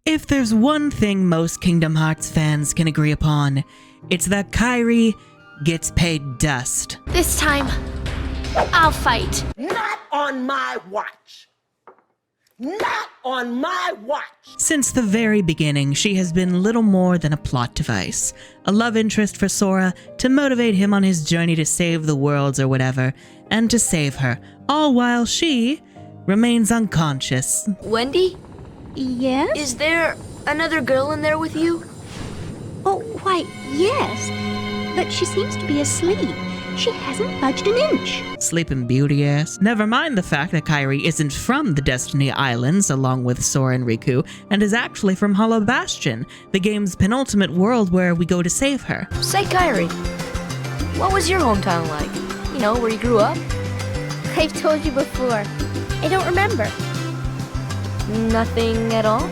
If there's one thing most Kingdom Hearts fans can agree upon, it's that Kairi gets paid dust. This time, I'll fight. Not on my watch. Not on my watch. Since the very beginning, she has been little more than a plot device, a love interest for Sora to motivate him on his journey to save the worlds or whatever, and to save her, all while she remains unconscious. Wendy? Yes? Is there another girl in there with you? Oh, why, yes. But she seems to be asleep. She hasn't budged an inch. Sleeping Beauty ass. Never mind the fact that Kairi isn't from the Destiny Islands along with Sora and Riku, and is actually from Hollow Bastion, the game's penultimate world where we go to save her. Say, Kairi, what was your hometown like? You know, where you grew up? I've told you before. I don't remember. Nothing at all?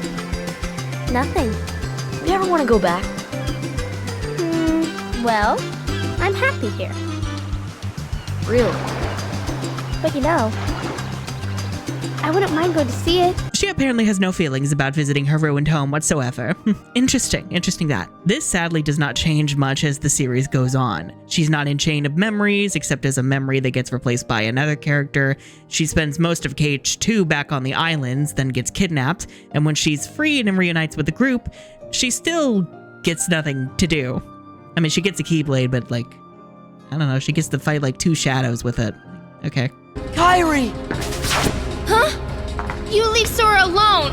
Nothing. You ever want to go back? Well, I'm happy here. Really? But you know, I wouldn't mind going to see it. She apparently has no feelings about visiting her ruined home whatsoever. Interesting that. This sadly does not change much as the series goes on. She's not in Chain of Memories, except as a memory that gets replaced by another character. She spends most of KH2 back on the islands, then gets kidnapped, and when she's freed and reunites with the group, she still gets nothing to do. I mean, she gets a Keyblade, but like, I don't know, she gets to fight like 2 shadows with it. Okay. Kairi! Huh? You leave Sora alone!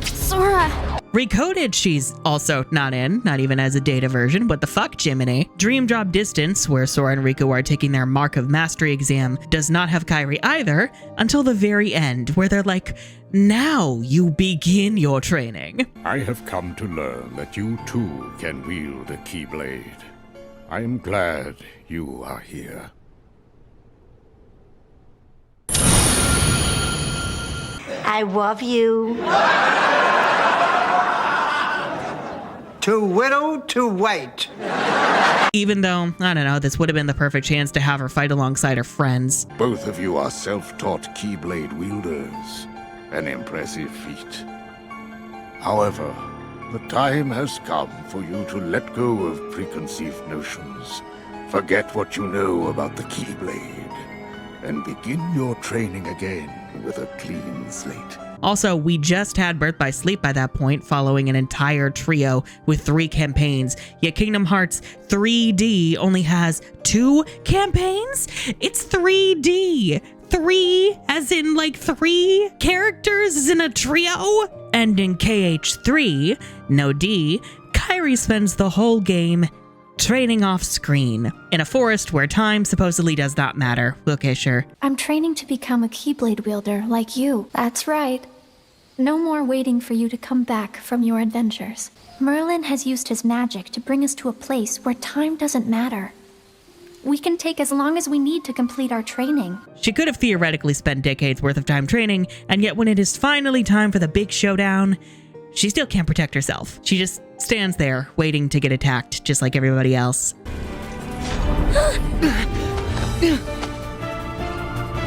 Sora! Recoded she's also not in, not even as a data version. What the fuck, Jiminy? Dream Drop Distance, where Sora and Riku are taking their Mark of Mastery exam, does not have Kairi either until the very end, where they're like, now you begin your training. I have come to learn that you too can wield a Keyblade. I am glad you are here. I love you. Too little, too late. Even though, I don't know, this would have been the perfect chance to have her fight alongside her friends. Both of you are self-taught Keyblade wielders. An impressive feat. However, the time has come for you to let go of preconceived notions, forget what you know about the Keyblade, and begin your training again with a clean slate. Also, we just had Birth by Sleep by that point, following an entire trio with 3 campaigns, yet Kingdom Hearts 3D only has 2 campaigns? It's 3D! 3 as in like 3 characters as in a trio? And in KH3, no D, Kairi spends the whole game training off screen in a forest where time supposedly does not matter. Okay, sure. I'm training to become a Keyblade wielder like you. That's right. No more waiting for you to come back from your adventures. Merlin has used his magic to bring us to a place where time doesn't matter. We can take as long as we need to complete our training. She could have theoretically spent decades worth of time training, and yet when it is finally time for the big showdown, she still can't protect herself. She just stands there, waiting to get attacked, just like everybody else.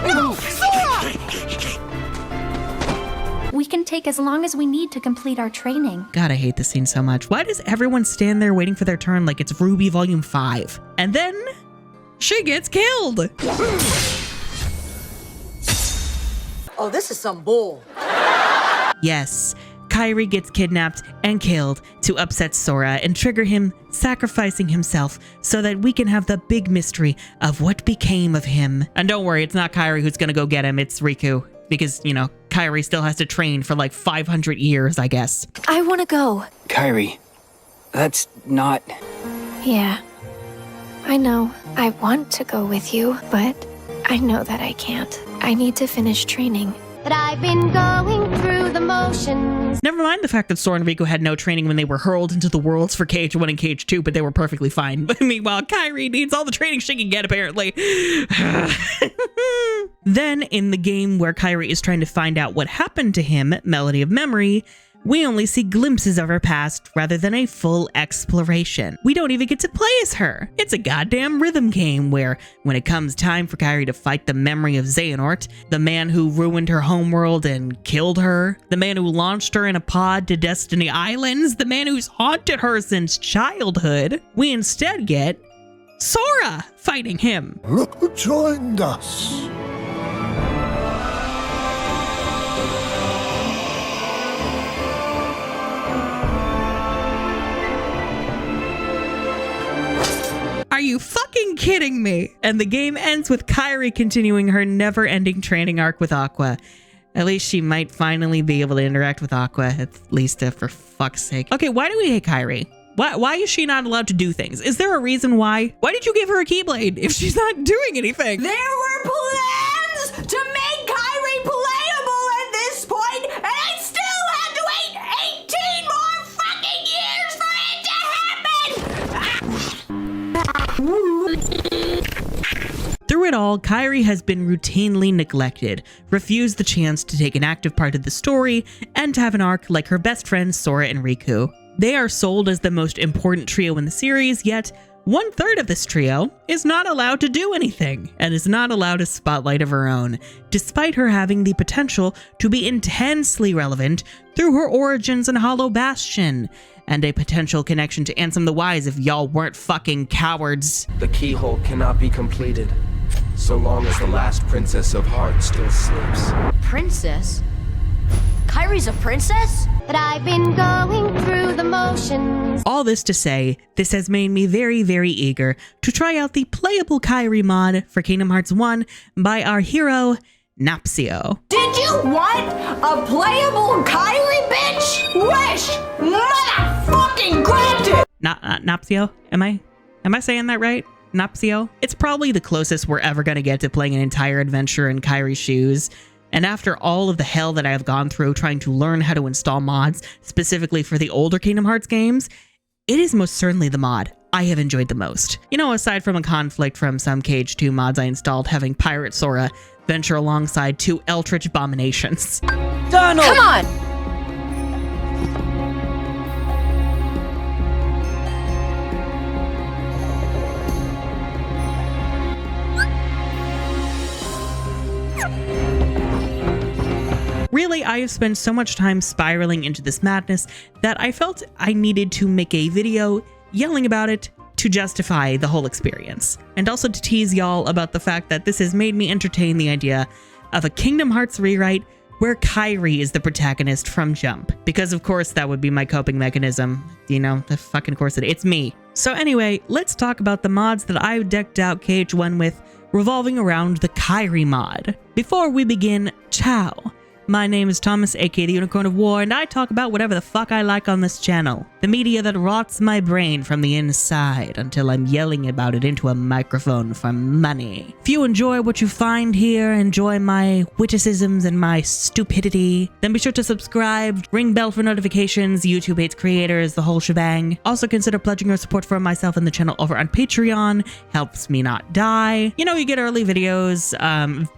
No, Sora! We can take as long as we need to complete our training. God, I hate this scene so much. Why does everyone stand there waiting for their turn like it's Ruby Volume 5? And then she gets killed. Oh, this is some bull. Yes, Kairi gets kidnapped and killed to upset Sora and trigger him sacrificing himself so that we can have the big mystery of what became of him. And don't worry, it's not Kairi who's gonna go get him, it's Riku. Because, you know, Kairi still has to train for like 500 years, I guess. I want to go. Kairi, that's not... Yeah, I know. I want to go with you, but I know that I can't. I need to finish training. But I've been going through the motions. Never mind the fact that Sora and Riku had no training when they were hurled into the worlds for KH1 and KH2, but they were perfectly fine. But meanwhile, Kairi needs all the training she can get, apparently. Then, in the game where Kairi is trying to find out what happened to him, Melody of Memory, we only see glimpses of her past rather than a full exploration. We don't even get to play as her. It's a goddamn rhythm game where, when it comes time for Kairi to fight the memory of Xehanort, the man who ruined her homeworld and killed her, the man who launched her in a pod to Destiny Islands, the man who's haunted her since childhood, we instead get Sora fighting him. Look who joined us. Are you fucking kidding me? And the game ends with Kairi continuing her never-ending training arc with Aqua. At least she might finally be able to interact with Aqua, at least for fuck's sake. Okay, why do we hate Kairi? Why is she not allowed to do things? Is there a reason why? Why did you give her a Keyblade if she's not doing anything? There were plans to make Kairi playable at this point, and I still had to wait 18 more fucking years for it to happen! Through it all, Kairi has been routinely neglected, refused the chance to take an active part of the story, and to have an arc like her best friends Sora and Riku. They are sold as the most important trio in the series, yet 1/3 of this trio is not allowed to do anything, and is not allowed a spotlight of her own, despite her having the potential to be intensely relevant through her origins in Hollow Bastion, and a potential connection to Ansem the Wise if y'all weren't fucking cowards. The keyhole cannot be completed so long as the last princess of heart still sleeps. Princess? Kairi's a princess? But I've been going through the motions. All this to say, this has made me very, very eager to try out the playable Kairi mod for Kingdom Hearts 1 by our hero, Napstio. Did you want a playable Kairi, bitch? Wish! Motherfucking granted! Napstio? Am I saying that right? Napstio? It's probably the closest we're ever gonna get to playing an entire adventure in Kairi's shoes. And after all of the hell that I have gone through trying to learn how to install mods, specifically for the older Kingdom Hearts games, it is most certainly the mod I have enjoyed the most. You know, aside from a conflict from some KH2 mods I installed having Pirate Sora venture alongside two Eldritch abominations. Donald! Come on! Really, I have spent so much time spiraling into this madness that I felt I needed to make a video yelling about it to justify the whole experience. And also to tease y'all about the fact that this has made me entertain the idea of a Kingdom Hearts rewrite where Kairi is the protagonist from jump. Because of course that would be my coping mechanism. You know, the fucking course it's me. So anyway, let's talk about the mods that I've decked out KH1 with revolving around the Kairi mod. Before we begin, ciao. My name is Thomas, aka the Unicorn of War, and I talk about whatever the fuck I like on this channel. The media that rots my brain from the inside until I'm yelling about it into a microphone for money. If you enjoy what you find here, enjoy my witticisms and my stupidity, then be sure to subscribe, ring bell for notifications, YouTube hates creators, the whole shebang. Also consider pledging your support for myself and the channel over on Patreon, helps me not die. You know, you get early videos,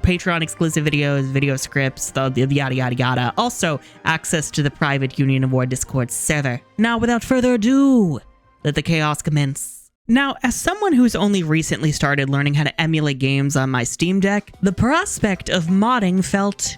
Patreon exclusive videos, video scripts, the yada yada yada. Also, access to the private Union of War Discord server. Now, without further ado, let the chaos commence. Now, as someone who's only recently started learning how to emulate games on my Steam Deck, the prospect of modding felt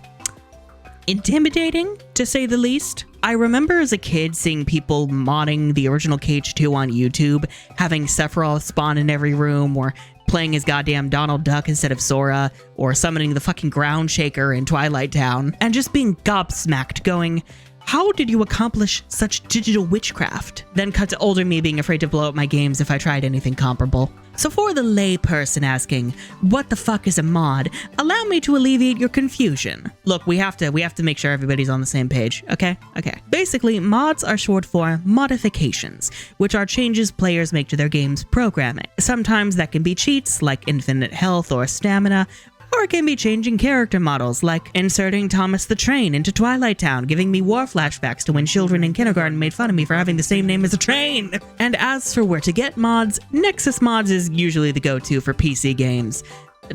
intimidating, to say the least. I remember as a kid seeing people modding the original KH2 on YouTube, having Sephiroth spawn in every room, or playing as goddamn Donald Duck instead of Sora, or summoning the fucking Ground Shaker in Twilight Town, and just being gobsmacked going, how did you accomplish such digital witchcraft? Then cut to older me being afraid to blow up my games if I tried anything comparable. So for the lay person asking, what the fuck is a mod? Allow me to alleviate your confusion. Look, we have to make sure everybody's on the same page, okay? Okay. Basically, mods are short for modifications, which are changes players make to their game's programming. Sometimes that can be cheats, like infinite health or stamina, or it can be changing character models, like inserting Thomas the Train into Twilight Town, giving me war flashbacks to when children in kindergarten made fun of me for having the same name as a train. And as for where to get mods, Nexus Mods is usually the go-to for PC games.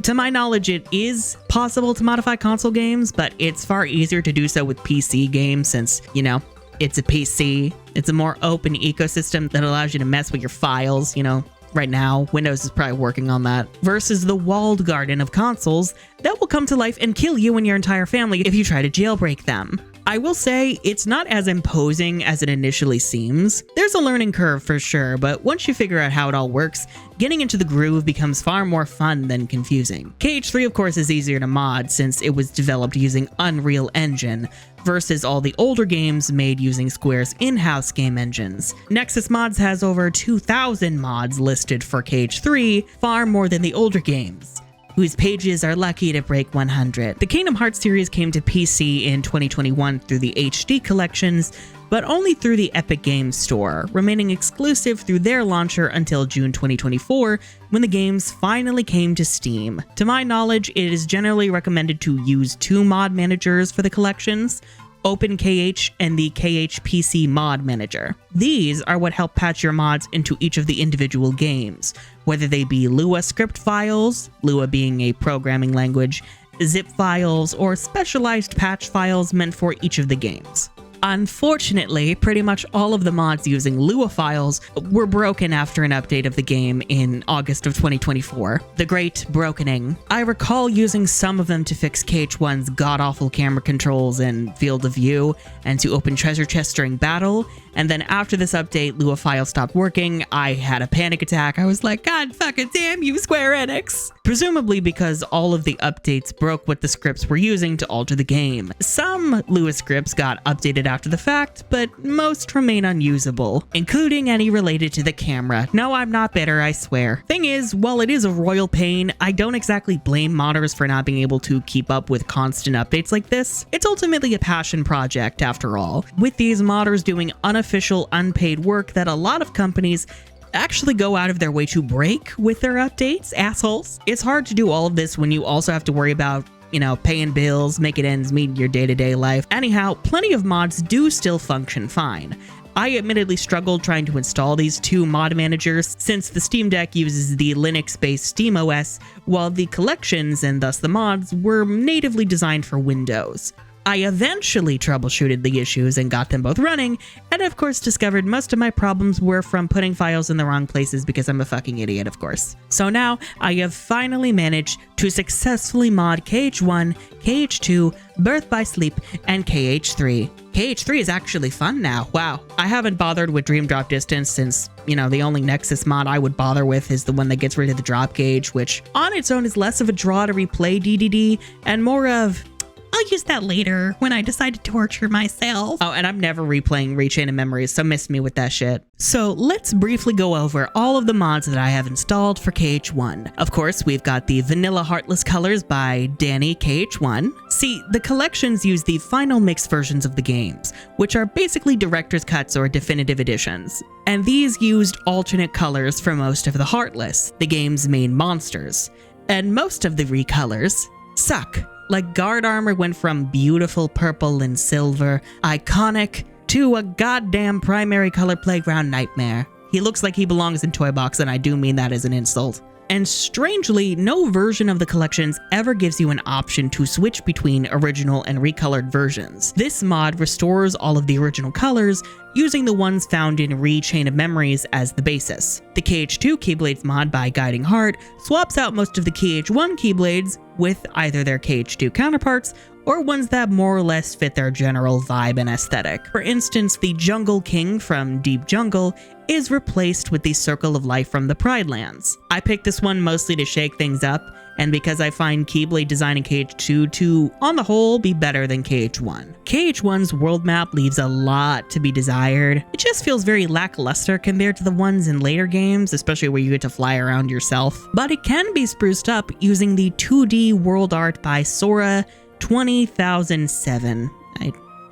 To my knowledge, it is possible to modify console games, but it's far easier to do so with PC games since, you know, It's a PC. It's a more open ecosystem that allows you to mess with your files, you know. Right now, Windows is probably working on that. Versus the walled garden of consoles that will come to life and kill you and your entire family if you try to jailbreak them. I will say, it's not as imposing as it initially seems. There's a learning curve for sure, but once you figure out how it all works, getting into the groove becomes far more fun than confusing. KH3 of course is easier to mod since it was developed using Unreal Engine, versus all the older games made using Square's in-house game engines. Nexus Mods has over 2,000 mods listed for KH3, far more than the older games, whose pages are lucky to break 100. The Kingdom Hearts series came to PC in 2021 through the HD collections, but only through the Epic Games Store, remaining exclusive through their launcher until June 2024, when the games finally came to Steam. To my knowledge, it is generally recommended to use 2 mod managers for the collections, OpenKH and the KH PC Mod Manager. These are what help patch your mods into each of the individual games, whether they be Lua script files, Lua being a programming language, zip files, or specialized patch files meant for each of the games. Unfortunately, pretty much all of the mods using Lua files were broken after an update of the game in August of 2024. The Great Brokening. I recall using some of them to fix KH1's god-awful camera controls and field of view, and to open treasure chests during battle, and then after this update, Lua files stopped working. I had a panic attack. I was like, God fucking damn you, Square Enix! Presumably because all of the updates broke what the scripts were using to alter the game. Some Lua scripts got updated after the fact, but most remain unusable, including any related to the camera. No, I'm not bitter, I swear. Thing is, while it is a royal pain, I don't exactly blame modders for not being able to keep up with constant updates like this. It's ultimately a passion project, after all, with these modders doing unofficial, unpaid work that a lot of companies actually go out of their way to break with their updates, assholes. It's hard to do all of this when you also have to worry about, you know, paying bills, making ends meet in your day-to-day life. Anyhow, plenty of mods do still function fine. I admittedly struggled trying to install these 2 mod managers since the Steam Deck uses the Linux-based SteamOS, while the collections, and thus the mods, were natively designed for Windows. I eventually troubleshooted the issues and got them both running, and of course discovered most of my problems were from putting files in the wrong places because I'm a fucking idiot, of course. So now, I have finally managed to successfully mod KH1, KH2, Birth by Sleep, and KH3. KH3 is actually fun now, wow. I haven't bothered with Dream Drop Distance since, you know, the only Nexus mod I would bother with is the one that gets rid of the drop gauge, which on its own is less of a draw to replay DDD, and more of, I'll use that later when I decide to torture myself. Oh, and I'm never replaying Rechain of Memories, so miss me with that shit. So let's briefly go over all of the mods that I have installed for KH1. Of course, we've got the Vanilla Heartless Colors by Danny KH1. See, the collections use the final mixed versions of the games, which are basically director's cuts or definitive editions. And these used alternate colors for most of the Heartless, the game's main monsters. And most of the recolors suck. Like, guard armor went from beautiful purple and silver, iconic, to a goddamn primary color playground nightmare. He looks like he belongs in Toy Box, and I do mean that as an insult. And strangely, no version of the collections ever gives you an option to switch between original and recolored versions. This mod restores all of the original colors, using the ones found in Rechain of Memories as the basis. The KH2 Keyblades mod by Guiding Heart swaps out most of the KH1 Keyblades with either their KH2 counterparts or ones that more or less fit their general vibe and aesthetic. For instance, the Jungle King from Deep Jungle is replaced with the Circle of Life from the Pride Lands. I picked this one mostly to shake things up, and because I find Keyblade design in KH2 to, on the whole, be better than KH1. KH1's world map leaves a lot to be desired. It just feels very lackluster compared to the ones in later games, especially where you get to fly around yourself. But it can be spruced up using the 2D world art by Sora 20,007.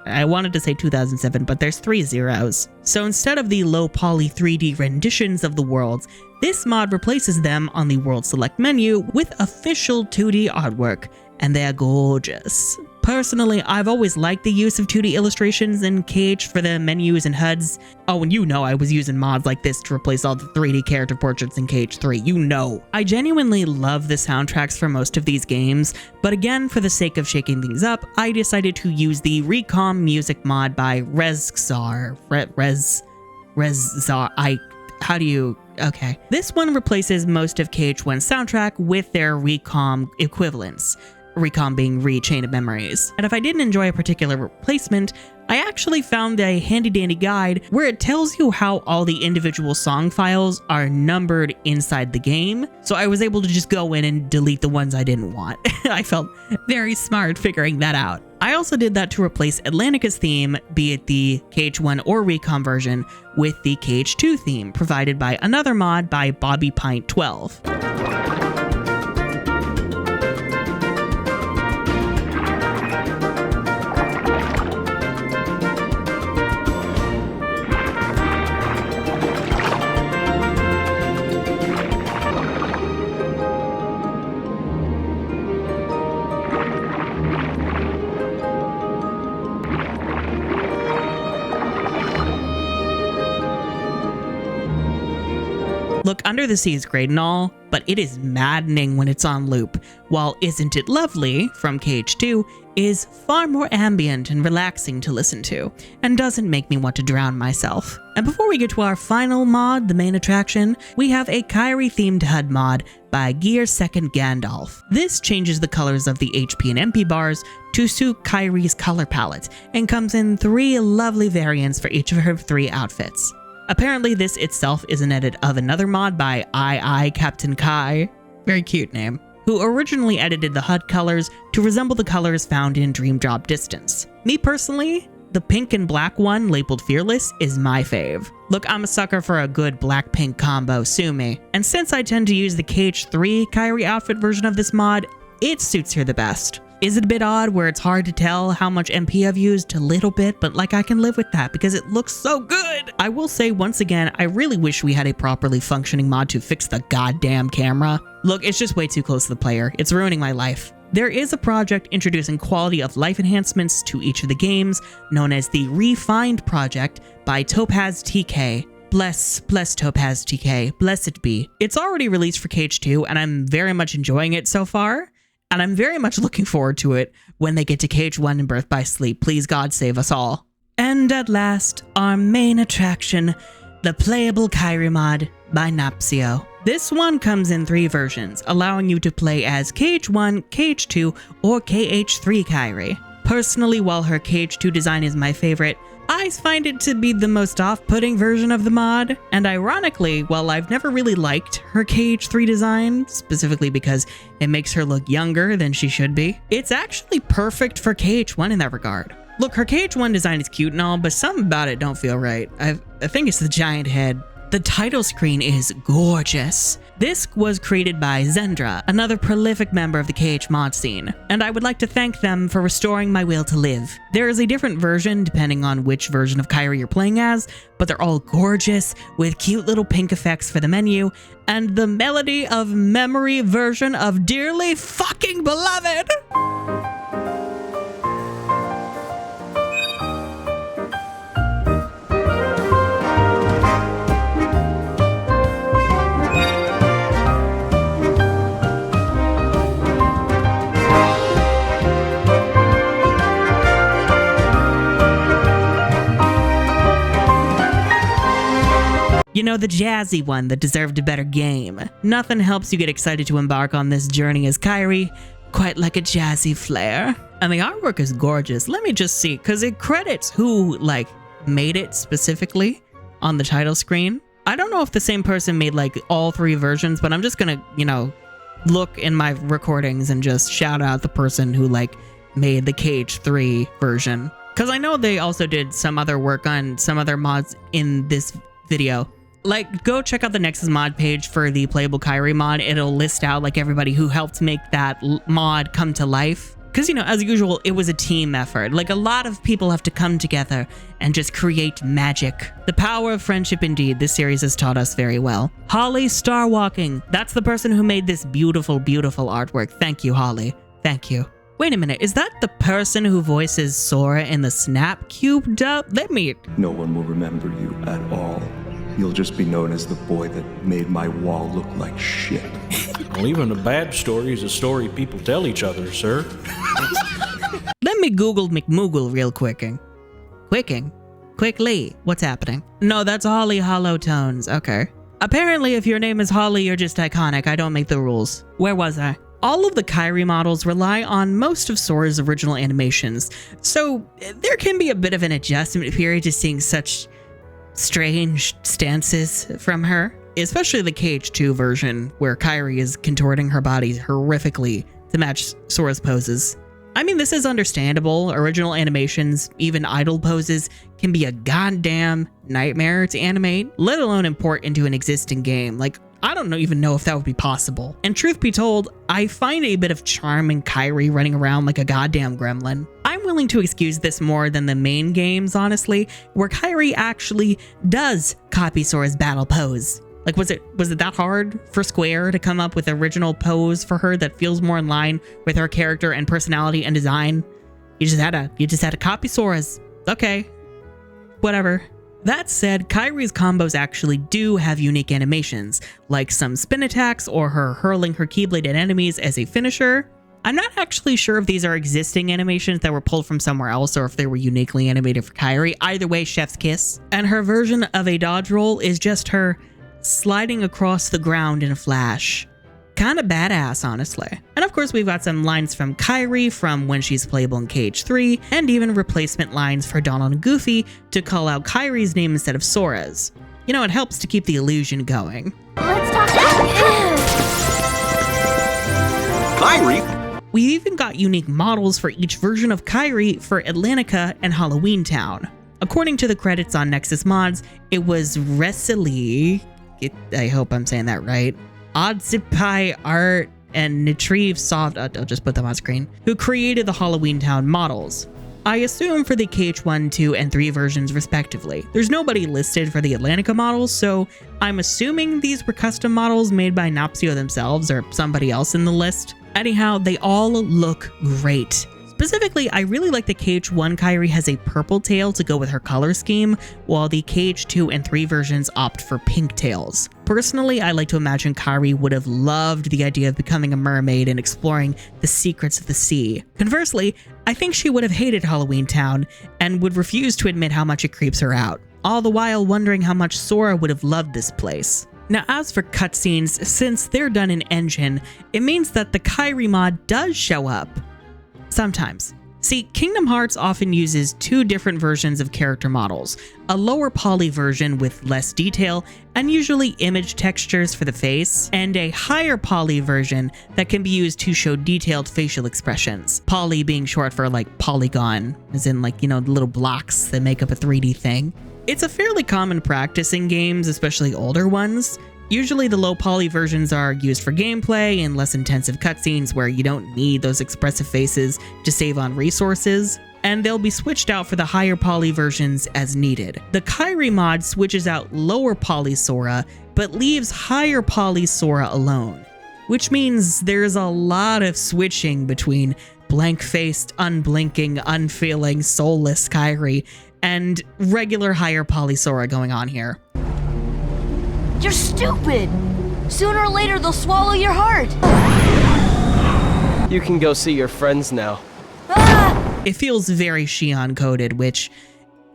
I wanted to say 2007, but there's 3 zeros. So instead of the low poly 3D renditions of the worlds, this mod replaces them on the World Select menu with official 2D artwork, and they're gorgeous. Personally, I've always liked the use of 2D illustrations in KH for the menus and HUDs. Oh, and you know I was using mods like this to replace all the 3D character portraits in KH3, you know. I genuinely love the soundtracks for most of these games, but again, for the sake of shaking things up, I decided to use the Recom music mod by Rezxar. Okay. This one replaces most of KH1's soundtrack with their Recom equivalents. Recom being Chain of Memories. And if I didn't enjoy a particular replacement, I actually found a handy-dandy guide where it tells you how all the individual song files are numbered inside the game. So I was able to just go in and delete the ones I didn't want. I felt very smart figuring that out. I also did that to replace Atlantica's theme, be it the KH1 or Recom version, with the KH2 theme provided by another mod by Bobby Pint 12. Look, Under the Sea is great and all, but it is maddening when it's on loop, while Isn't It Lovely from KH2 is far more ambient and relaxing to listen to, and doesn't make me want to drown myself. And before we get to our final mod, the main attraction, we have a Kairi themed HUD mod by Gear 2nd Gandalf. This changes the colors of the HP and MP bars to suit Kairi's color palette, and comes in 3 lovely variants for each of her 3 outfits. Apparently, this itself is an edit of another mod by I Captain Kai, very cute name, who originally edited the HUD colors to resemble the colors found in Dream Drop Distance. Me personally, the pink and black one labeled Fearless is my fave. Look, I'm a sucker for a good black-pink combo, sue me. And since I tend to use the KH3 Kairi outfit version of this mod, it suits her the best. Is it a bit odd where it's hard to tell how much MP I've used? A little bit, but like I can live with that because it looks so good. I will say once again, I really wish we had a properly functioning mod to fix the goddamn camera. Look, it's just way too close to the player. It's ruining my life. There is a project introducing quality of life enhancements to each of the games, known as the Refined Project by Topaz TK. Bless Topaz TK, blessed be. It's already released for KH2 and I'm very much enjoying it so far. And I'm very much looking forward to it when they get to KH1 and Birth by Sleep. Please God save us all. And at last, our main attraction, the playable Kairi mod by Napstio. This one comes in 3 versions, allowing you to play as KH1, KH2, or KH3 Kairi. Personally, while her KH2 design is my favorite, I find it to be the most off-putting version of the mod, and ironically, while I've never really liked her KH3 design, specifically because it makes her look younger than she should be, it's actually perfect for KH1 in that regard. Look, her KH1 design is cute and all, but something about it don't feel right. I think it's the giant head. The title screen is gorgeous. This was created by Zendra, another prolific member of the KH mod scene, and I would like to thank them for restoring my will to live. There is a different version depending on which version of Kairi you're playing as, but they're all gorgeous with cute little pink effects for the menu, and the Melody of Memory version of Dearly Fucking Beloved. You know, the jazzy one that deserved a better game. Nothing helps you get excited to embark on this journey as Kairi, quite like a jazzy flair. And the artwork is gorgeous. Let me just see, because it credits who, like, made it specifically on the title screen. I don't know if the same person made, like, all 3 versions, but I'm just gonna, you know, look in my recordings and just shout out the person who, like, made the KH3 version. Because I know they also did some other work on some other mods in this video. Like, go check out the Nexus mod page for the playable Kairi mod. It'll list out, like, everybody who helped make that mod come to life. Because, you know, as usual, it was a team effort. Like, a lot of people have to come together and just create magic. The power of friendship, indeed, this series has taught us very well. Holly Starwalking. That's the person who made this beautiful, beautiful artwork. Thank you, Holly. Thank you. Wait a minute, is that the person who voices Sora in the Snap Cube dub? No one will remember you at all. You'll just be known as the boy that made my wall look like shit. Well, even a bad story is a story people tell each other, sir. Let me Google McMoogle real quicking. Quickly, what's happening? No, that's Holly Hollow Tones, okay. Apparently, if your name is Holly, you're just iconic. I don't make the rules. Where was I? All of the Kairi models rely on most of Sora's original animations, so there can be a bit of an adjustment period to seeing such strange stances from her, especially the KH2 version, where Kairi is contorting her body horrifically to match Sora's poses. I mean, this is understandable. Original animations, even idle poses, can be a goddamn nightmare to animate, let alone import into an existing game. Like, I don't even know if that would be possible. And truth be told, I find a bit of charm in Kairi running around like a goddamn gremlin. I'm willing to excuse this more than the main games, honestly, where Kairi actually does copy Sora's battle pose. Like, was it that hard for Square to come up with original pose for her that feels more in line with her character and personality and design? You just had to copy Sora's. Okay, whatever. That said, Kairi's combos actually do have unique animations, like some spin attacks or her hurling her Keyblade at enemies as a finisher. I'm not actually sure if these are existing animations that were pulled from somewhere else or if they were uniquely animated for Kairi. Either way, chef's kiss. And her version of a dodge roll is just her sliding across the ground in a flash. Kinda badass, honestly. And of course, we've got some lines from Kairi from when she's playable in KH3, and even replacement lines for Donald and Goofy to call out Kairi's name instead of Sora's. You know, it helps to keep the illusion going. Let's talk. Kairi? We even got unique models for each version of Kairi for Atlantica and Halloween Town. According to the credits on Nexus Mods, it was Resili, I hope I'm saying that right, Odzipai Art, and Nitrive Soft, I'll just put them on screen, who created the Halloween Town models. I assume for the KH1, 2, and 3 versions respectively. There's nobody listed for the Atlantica models, so I'm assuming these were custom models made by Napstio themselves or somebody else in the list. Anyhow, they all look great. Specifically, I really like the KH1 Kairi has a purple tail to go with her color scheme, while the KH2 and 3 versions opt for pink tails. Personally, I like to imagine Kairi would have loved the idea of becoming a mermaid and exploring the secrets of the sea. Conversely, I think she would have hated Halloween Town and would refuse to admit how much it creeps her out, all the while wondering how much Sora would have loved this place. Now, as for cutscenes, since they're done in engine, it means that the Kairi mod does show up. Sometimes. See, Kingdom Hearts often uses two different versions of character models, a lower poly version with less detail and usually image textures for the face, and a higher poly version that can be used to show detailed facial expressions. Poly being short for like polygon, as in like, you know, the little blocks that make up a 3D thing. It's a fairly common practice in games, especially older ones. Usually the low poly versions are used for gameplay and less intensive cutscenes where you don't need those expressive faces to save on resources, and they'll be switched out for the higher poly versions as needed. The Kairi mod switches out lower poly Sora, but leaves higher poly Sora alone, which means there's a lot of switching between blank-faced, unblinking, unfeeling, soulless Kairi and regular higher poly Sora going on here. You're stupid! Sooner or later, they'll swallow your heart! You can go see your friends now. Ah! It feels very Shion coded, which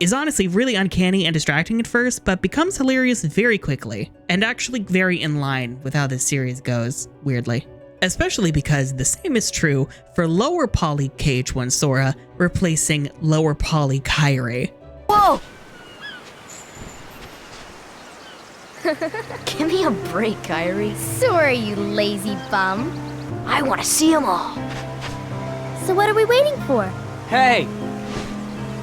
is honestly really uncanny and distracting at first, but becomes hilarious very quickly, and actually very in line with how this series goes, weirdly. Especially because the same is true for lower poly KH1 Sora replacing lower poly Kairi. Whoa! Give me a break, Kairi. Sora, you lazy bum. I want to see them all. So what are we waiting for? Hey!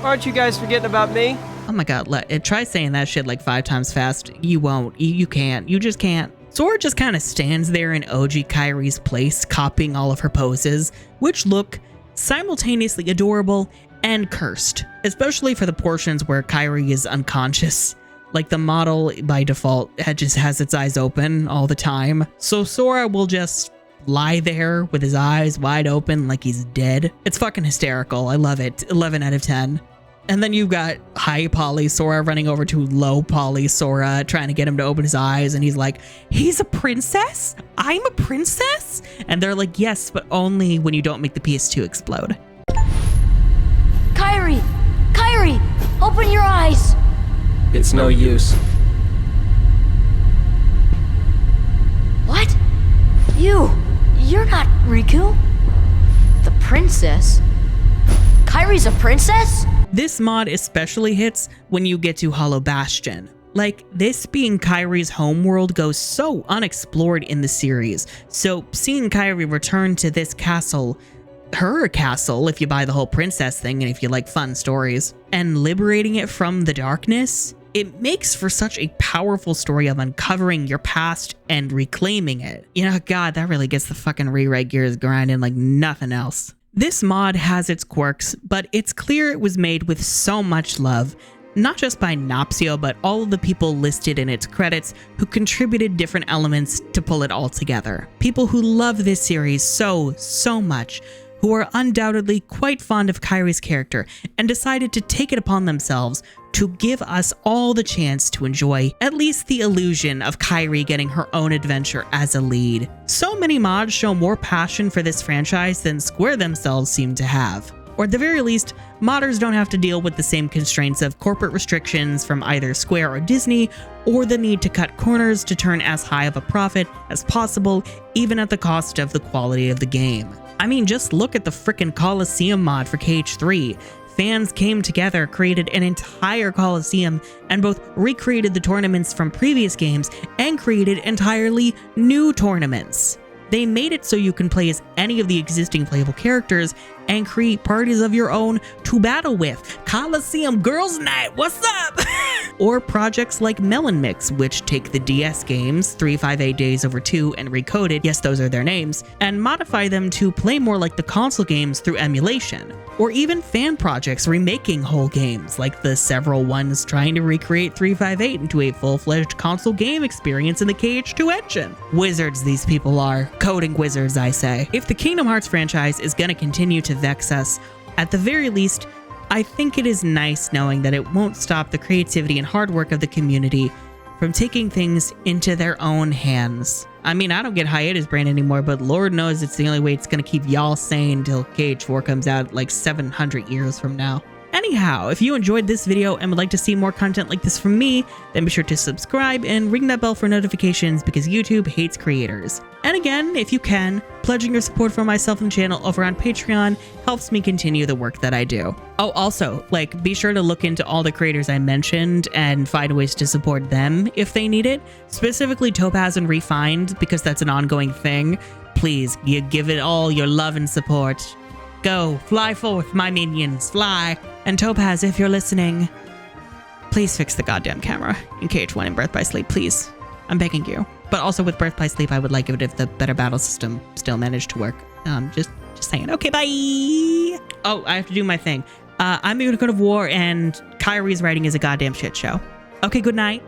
Aren't you guys forgetting about me? Oh my god, try saying that shit like 5 times fast. You won't. You can't. You just can't. Sora just kind of stands there in OG Kairi's place, copying all of her poses, which look simultaneously adorable and cursed, especially for the portions where Kairi is unconscious. Like the model by default just has its eyes open all the time. So Sora will just lie there with his eyes wide open like he's dead. It's fucking hysterical. I love it. 11 out of 10. And then you've got high poly Sora running over to low poly Sora, trying to get him to open his eyes. And he's like, he's a princess? I'm a princess? And they're like, yes, but only when you don't make the PS2 explode. Kairi! Kairi! Open your eyes! It's no use. What? You're not Riku? The princess? Kairi's a princess? This mod especially hits when you get to Hollow Bastion. Like, this being Kairi's homeworld goes so unexplored in the series, so seeing Kairi return to this castle, her castle if you buy the whole princess thing and if you like fun stories, and liberating it from the darkness, it makes for such a powerful story of uncovering your past and reclaiming it. You know, God, that really gets the fucking rewrite gears grinding like nothing else. This mod has its quirks, but it's clear it was made with so much love, not just by Napstio, but all of the people listed in its credits who contributed different elements to pull it all together. People who love this series so much, who are undoubtedly quite fond of Kairi's character and decided to take it upon themselves to give us all the chance to enjoy at least the illusion of Kairi getting her own adventure as a lead. So many mods show more passion for this franchise than Square themselves seem to have. Or at the very least, modders don't have to deal with the same constraints of corporate restrictions from either Square or Disney, or the need to cut corners to turn as high of a profit as possible, even at the cost of the quality of the game. I mean, just look at the frickin' Coliseum mod for KH3. Fans came together, created an entire Coliseum, and both recreated the tournaments from previous games and created entirely new tournaments. They made it so you can play as any of the existing playable characters and create parties of your own to battle with. Coliseum Girls Night, what's up? Or projects like Melon Mix, which take the DS games 358 Days Over 2 and Recoded, yes, those are their names, and modify them to play more like the console games through emulation. Or even fan projects remaking whole games, like the several ones trying to recreate 358 into a full-fledged console game experience in the KH2 engine. Wizards these people are. Coding wizards, I say. If the Kingdom Hearts franchise is gonna continue to vex us, at the very least, I think it is nice knowing that it won't stop the creativity and hard work of the community from taking things into their own hands. I mean, I don't get hiatus brain anymore, but Lord knows it's the only way it's gonna keep y'all sane till KH4 comes out like 700 years from now. Anyhow, if you enjoyed this video and would like to see more content like this from me, then be sure to subscribe and ring that bell for notifications because YouTube hates creators. And again, if you can, pledging your support for myself and the channel over on Patreon helps me continue the work that I do. Oh, also, like, be sure to look into all the creators I mentioned and find ways to support them if they need it, specifically Topaz and Refined, because that's an ongoing thing. Please, you give it all your love and support. Go, fly forth, my minions, fly. And Topaz, if you're listening, please fix the goddamn camera in KH1 and Birth by Sleep, please. I'm begging you. But also with Birth by Sleep, I would like it if the better battle system still managed to work. Just saying. Okay, bye. Oh, I have to do my thing. I'm gonna go to war and Kairi's writing is a goddamn shit show. Okay, good night.